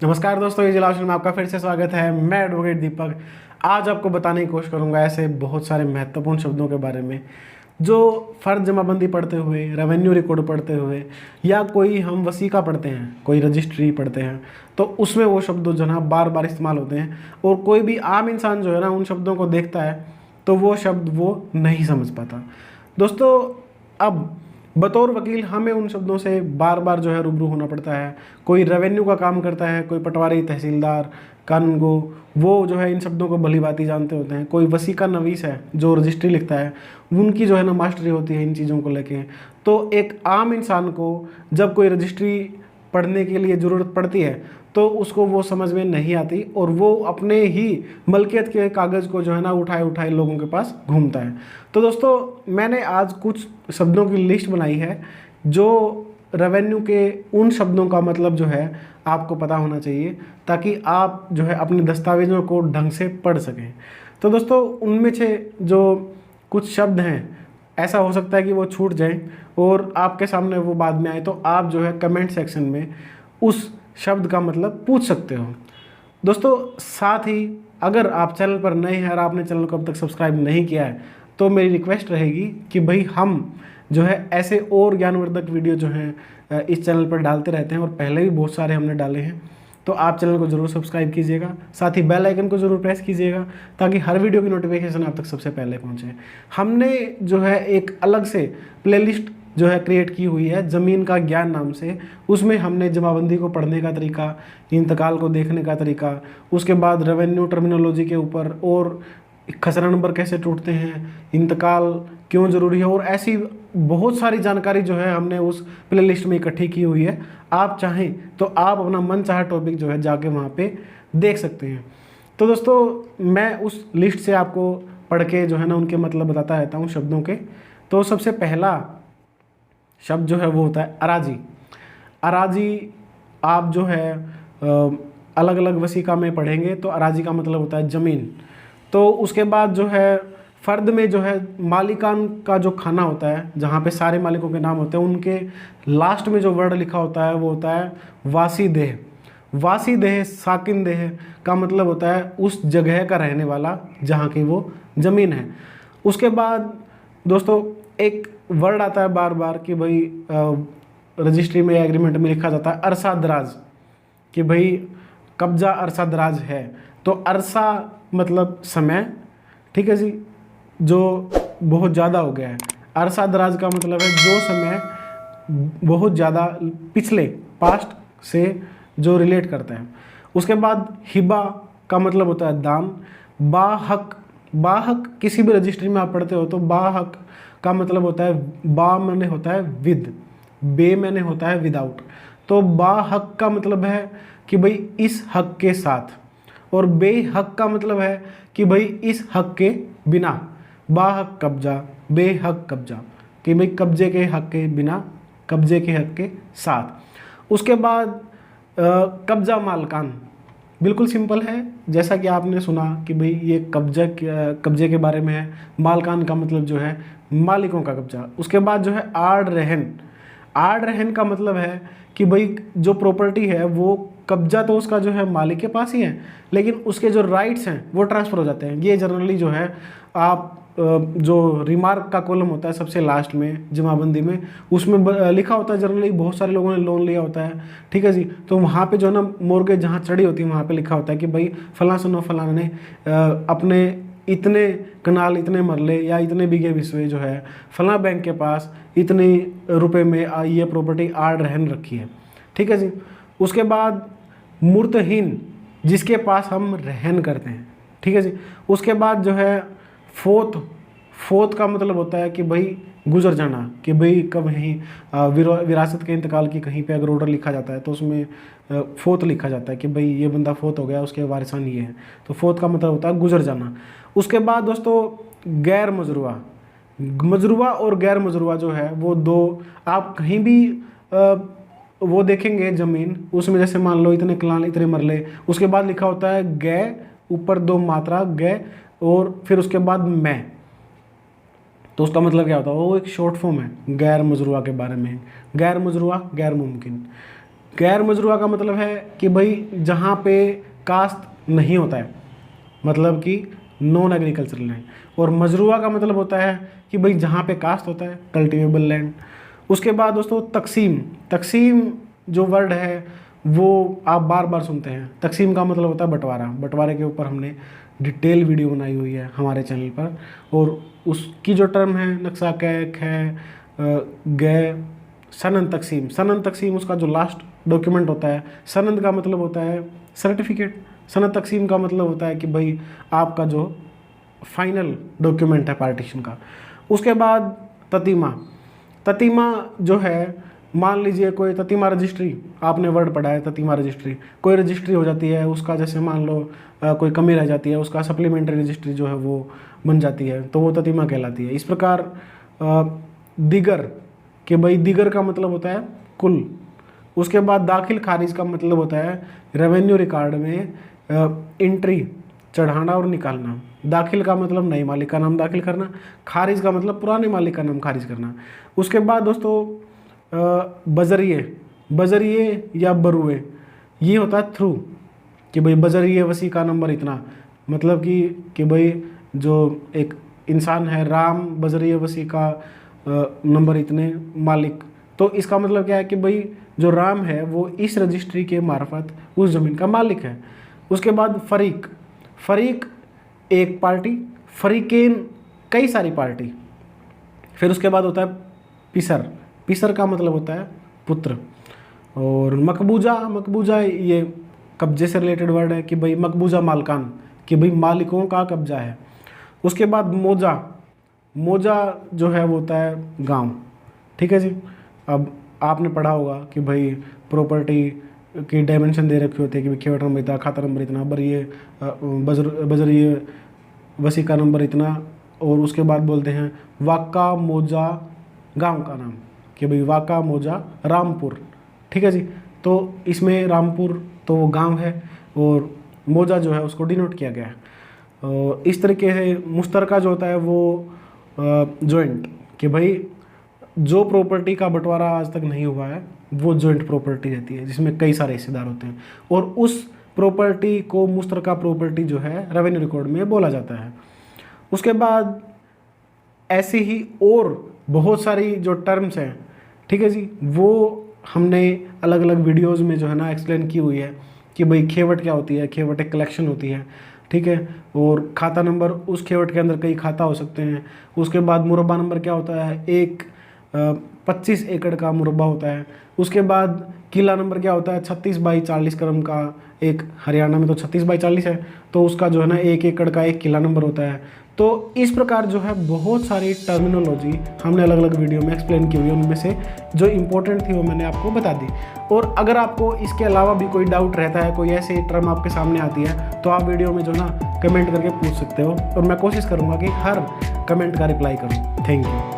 नमस्कार दोस्तों, इस इलाज में आपका फिर से स्वागत है। मैं एडवोकेट दीपक आज आपको बताने की कोशिश करूंगा ऐसे बहुत सारे महत्वपूर्ण शब्दों के बारे में जो फ़र्ज जमाबंदी पढ़ते हुए, रेवेन्यू रिकॉर्ड पढ़ते हुए या कोई हम वसीका पढ़ते हैं, कोई रजिस्ट्री पढ़ते हैं तो उसमें वो शब्द जो है ना बार बार इस्तेमाल होते हैं और कोई भी आम इंसान जो है ना उन शब्दों को देखता है तो वो शब्द वो नहीं समझ पाता। दोस्तों, अब बतौर वकील हमें उन शब्दों से बार बार जो है रूबरू होना पड़ता है। कोई रेवेन्यू का काम करता है, कोई पटवारी, तहसीलदार, कानूनगो, वो जो है इन शब्दों को भली भांति जानते होते हैं। कोई वसीका नवीस है जो रजिस्ट्री लिखता है, उनकी जो है ना मास्टरी होती है इन चीज़ों को लेके। तो एक आम इंसान को जब कोई रजिस्ट्री पढ़ने के लिए ज़रूरत पड़ती है तो उसको वो समझ में नहीं आती और वो अपने ही मलकियत के कागज़ को जो है ना उठाए उठाए लोगों के पास घूमता है। तो दोस्तों, मैंने आज कुछ शब्दों की लिस्ट बनाई है जो रेवेन्यू के उन शब्दों का मतलब जो है आपको पता होना चाहिए ताकि आप जो है अपने दस्तावेज़ों को ढंग से पढ़ सकें। तो दोस्तों, उनमें से जो कुछ शब्द हैं ऐसा हो सकता है कि वो छूट जाएं और आपके सामने वो बाद में आए तो आप जो है कमेंट सेक्शन में उस शब्द का मतलब पूछ सकते हो। दोस्तों, साथ ही अगर आप चैनल पर नए हैं और आपने चैनल को अब तक सब्सक्राइब नहीं किया है तो मेरी रिक्वेस्ट रहेगी कि भाई हम जो है ऐसे और ज्ञानवर्धक वीडियो जो हैं इस चैनल पर डालते रहते हैं और पहले भी बहुत सारे हमने डाले हैं। तो आप चैनल को ज़रूर सब्सक्राइब कीजिएगा, साथ ही बेल आइकन को ज़रूर प्रेस कीजिएगा ताकि हर वीडियो की नोटिफिकेशन आप तक सबसे पहले पहुंचे। हमने जो है एक अलग से प्लेलिस्ट जो है क्रिएट की हुई है ज़मीन का ज्ञान नाम से। उसमें हमने जमाबंदी को पढ़ने का तरीका, इंतकाल को देखने का तरीका, उसके बाद रेवेन्यू टर्मिनोलॉजी के ऊपर और खसरा नंबर कैसे टूटते हैं, इंतकाल क्यों ज़रूरी है और ऐसी बहुत सारी जानकारी जो है हमने उस प्लेलिस्ट में इकट्ठी की हुई है। आप चाहें तो आप अपना मन चाहा टॉपिक जो है जाके वहाँ पे देख सकते हैं। तो दोस्तों, मैं उस लिस्ट से आपको पढ़ के जो है ना उनके मतलब बताता रहता हूँ शब्दों के। तो सबसे पहला शब्द जो है वो होता है अराजी। अराजी आप जो है अलग अलग वसीका में पढ़ेंगे तो अराजी का मतलब होता है ज़मीन। तो उसके बाद जो है फ़र्द में जो है मालिकान का जो खाना होता है जहाँ पे सारे मालिकों के नाम होते हैं, उनके लास्ट में जो वर्ड लिखा होता है वो होता है वासी देह। वासी देह, साकिन देह का मतलब होता है उस जगह का रहने वाला जहाँ की वो ज़मीन है। उसके बाद दोस्तों एक वर्ड आता है बार बार कि भाई रजिस्ट्री में या एग्रीमेंट में लिखा जाता है अरसा दराज, कि भाई कब्जा अरसा दराज है। तो अरसा मतलब समय, ठीक है जी, जो बहुत ज़्यादा हो गया है। अरसा दराज का मतलब है जो समय बहुत ज़्यादा पिछले पास्ट से जो रिलेट करता है। उसके बाद हिबा का मतलब होता है दान। बाहक, बाहक किसी भी रजिस्ट्री में आप पढ़ते हो तो बाहक का मतलब होता है, बा मैंने होता है विद, बे मैंने होता है विदाउट। तो बाहक का मतलब है कि भाई इस हक के साथ, और बेहक का मतलब है कि भाई इस हक के बिना। बाहक कब्जा, बेहक कब्जा, कि भाई कब्जे के हक के बिना, कब्जे के हक के साथ। उसके बाद कब्जा मालकान, बिल्कुल सिंपल है, जैसा कि आपने सुना कि भाई ये कब्जे के बारे में है। मालकान का मतलब जो है मालिकों का कब्जा। उसके बाद जो है आड़ रहन। आड़ रहन का मतलब है कि भाई जो प्रॉपर्टी है वो कब्जा तो उसका जो है मालिक के पास ही है, लेकिन उसके जो राइट्स हैं वो ट्रांसफ़र हो जाते हैं। ये जनरली जो है आप जो रिमार्क का कॉलम होता है सबसे लास्ट में जमाबंदी में, उसमें लिखा होता है जनरली बहुत सारे लोगों ने लोन लिया होता है, ठीक है जी। तो वहाँ पे जो है ना मोर्गेज जहाँ चढ़ी होती है वहाँ पे लिखा होता है कि भाई फलां सुनो फलां ने अपने इतने कनाल, इतने मरले या इतने बीघे बिस्वे जो है फलां बैंक के पास इतने रुपए में ये प्रॉपर्टी आड़ रहन रखी है, ठीक है जी। उसके बाद मूर्तहीन, जिसके पास हम रहन करते हैं, ठीक है जी। उसके बाद जो है फोत। फोत का मतलब होता है कि भाई गुजर जाना, कि भाई कब कहीं विरासत के इंतकाल की कहीं पे अगर ऑर्डर लिखा जाता है तो उसमें फोत लिखा जाता है कि भाई ये बंदा फोत हो गया, उसके वारिसान ये है। तो फोत का मतलब होता है गुजर जाना। उसके बाद दोस्तों गैर मजरूआ। मजरूआ और गैर मजरूआ जो है वो दो, आप कहीं भी वो देखेंगे ज़मीन, उसमें जैसे मान लो इतने कलान इतने मरले, उसके बाद लिखा होता है गै, ऊपर दो मात्रा गै, और फिर उसके बाद मैं। तो उसका मतलब क्या होता है, वो एक शॉर्ट फॉर्म है गैर मजरूआ के बारे में। गैर मजरूआ गैर मुमकिन। गैर मजरूआ का मतलब है कि भाई जहाँ पे कास्ट नहीं होता है, मतलब कि नॉन एग्रीकल्चरल लैंड। और मजरूआ का मतलब होता है कि भाई जहाँ पे कास्ट होता है, कल्टिवेबल लैंड। उसके बाद दोस्तों तकसीम, तकसीम जो वर्ड है वो आप बार बार सुनते हैं। तकसीम का मतलब होता है बंटवारा। बंटवारे के ऊपर हमने डिटेल वीडियो बनाई हुई है हमारे चैनल पर, और उसकी जो टर्म है नक्शा कैक है गए सनन तकसीम। सनन तकसीम उसका जो लास्ट डॉक्यूमेंट होता है। सनन का मतलब होता है सर्टिफिकेट। सनद तकसीम का मतलब होता है कि भाई आपका जो फाइनल डॉक्यूमेंट है पार्टीशन का। उसके बाद ततीमा। ततीमा जो है, मान लीजिए कोई ततीमा रजिस्ट्री, आपने वर्ड पढ़ा है ततीमा रजिस्ट्री, कोई रजिस्ट्री हो जाती है उसका, जैसे मान लो कोई कमी रह जाती है, उसका सप्लीमेंट्री रजिस्ट्री जो है वो बन जाती है, तो वो ततीमा कहलाती है। इस प्रकार दिगर, कि भाई दिगर का मतलब होता है कुल। उसके बाद दाखिल खारिज का मतलब होता है रेवेन्यू रिकॉर्ड में एंट्री चढ़ाना और निकालना। दाखिल का मतलब नए मालिक का नाम दाखिल करना, खारिज का मतलब पुराने मालिक का नाम खारिज करना। उसके बाद दोस्तों बजरिए, बजरिए या बरुए, ये होता है थ्रू, कि भाई बजरिए वसी का नंबर इतना, मतलब कि भाई जो एक इंसान है राम बजरिए वसी का नंबर इतने मालिक, तो इसका मतलब क्या है कि भाई जो राम है वो इस रजिस्ट्री के मार्फत उस ज़मीन का मालिक है। उसके बाद फरीक, फरीक एक पार्टी, फरीकेन कई सारी पार्टी। फिर उसके बाद होता है पिसर, पिसर का मतलब होता है पुत्र। और मकबूजा, मकबूजा ये कब्जे से रिलेटेड वर्ड है कि भाई मकबूजा मालकान, कि भाई मालिकों का कब्जा है। उसके बाद मोजा, मोजा जो है वो होता है गांव। ठीक है जी। अब आपने पढ़ा होगा कि भाई प्रॉपर्टी की डायमेंशन दे रखी होती है कि भाई खेवट नंबर इतना, खाता नंबर इतना, बरिए बजरिए वसी का नंबर इतना। और उसके बाद बोलते हैं वाका मोजा गांव का नाम, कि भाई वाका मोजा रामपुर। ठीक है जी। तो इसमें रामपुर तो वो गांव है और मोजा जो है उसको डिनोट किया गया है। इस तरीके से मुश्तरका जो होता है वो जॉइंट, कि भाई जो प्रॉपर्टी का बंटवारा आज तक नहीं हुआ है वो जॉइंट प्रॉपर्टी रहती है, जिसमें कई सारे हिस्सेदार होते हैं, और उस प्रॉपर्टी को मुश्तरका प्रॉपर्टी जो है रेवेन्यू रिकॉर्ड में बोला जाता है। उसके बाद ऐसे ही और बहुत सारी जो टर्म्स हैं, ठीक है जी, वो हमने अलग अलग वीडियोस में जो है ना एक्सप्लेन की हुई है कि भाई खेवट क्या होती है। खेवट एक कलेक्शन होती है, ठीक है। और खाता नंबर, उस खेवट के अंदर कई खाता हो सकते हैं। उसके बाद मुरब्बा नंबर क्या होता है, एक 25 एकड़ का मुरब्बा होता है। उसके बाद किला नंबर क्या होता है, 36/40 क्रम का, एक हरियाणा में तो 36/40 है, तो उसका जो है ना 1 एकड़ का एक किला नंबर होता है। तो इस प्रकार जो है बहुत सारी टर्मिनोलॉजी हमने अलग अलग वीडियो में एक्सप्लेन की हुई है, उनमें से जो इम्पोर्टेंट थी वो मैंने आपको बता दी। और अगर आपको इसके अलावा भी कोई डाउट रहता है, कोई ऐसी टर्म आपके सामने आती है, तो आप वीडियो में जो ना कमेंट करके पूछ सकते हो, और मैं कोशिश करूँगा कि हर कमेंट का रिप्लाई करूँ। Thank you.